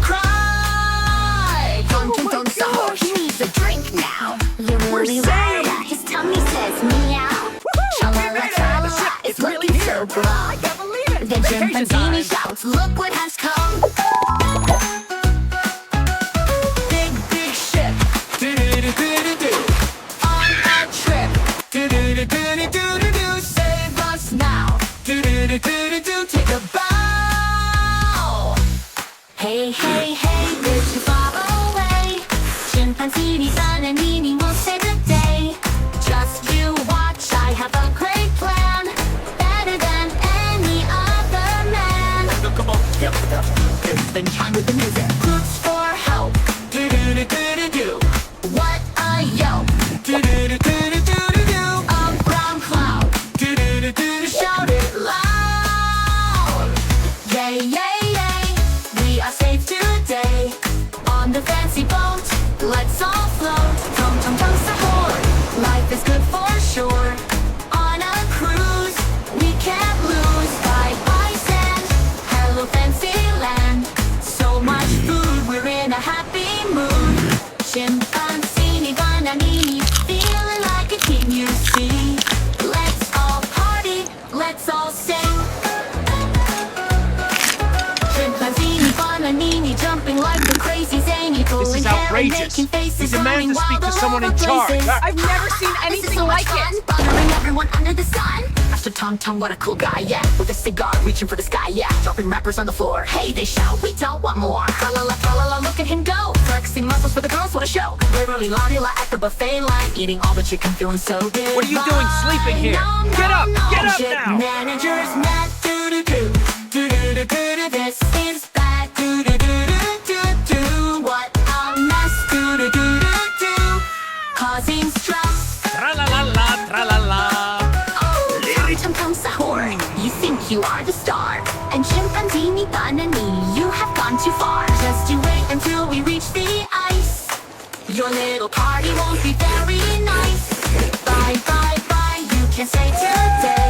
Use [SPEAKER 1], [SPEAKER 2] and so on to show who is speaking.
[SPEAKER 1] cry. Tung sahur, he needs a drink now. Literally, his tummy says meow. Shalala tralala, it's looking so broad. The chimpanzee shouts, look what has come. Big ship, do-do-do-do-do-do. On a trip, do-do-do-do-do-do-do. Save us now, do-do-do-do-do-do. Take a bow. Hey, hey, hey, we're too far away. Chimpanzee and Nini will save the day. Just you watch, I have a great plan. Better than any other man. Come on, then chime with the music. Groups for help, do-do-do-do-do-do. What a yelp, do-do-do-do-do-do-do. A brown cloud, do-do-do-do-do. Shout it loud. Yay, yay, yay, we are safe today. On the fancy boat, let's all float. Tung sahur, life is good for sure. On a cruise, we can't lose. Bye sand, hello fancy land. So much food, we're in a happy mood. Chimpanzee, bananini, feeling like a king, you see. Let's all party, let's all sing. Chimpanzee, bananini, jumping like the crazy zany.
[SPEAKER 2] This is outrageous. He's a man to speak to someone in charge.
[SPEAKER 3] I've never seen anything like it.
[SPEAKER 1] Buttering everyone under the sun. After Tung, what a cool guy, yeah. With a cigar, reaching for the sky, yeah. Dropping rappers on the floor. Hey, they shout, we don't want more. Tra-la-la, look at him go. Flexing muscles for the girls, what a show. Literally, la at the buffet line. Eating all the chicken, feeling so good.
[SPEAKER 2] What are you doing sleeping here? Get up now!
[SPEAKER 1] Manager's mad, do-do-do. Do-do-do-do-do, this is bad. Do-do-do-do-do-do. What a mess, do-do-do-do-do. Causing stress.
[SPEAKER 2] Tra-la-la-la, tra-la-la.
[SPEAKER 1] Tung sahur, you think you are the star. And chimpanzee banani, you have gone too far. Just you wait until we reach the ice. Your little party won't be very nice. Bye, you can stay today.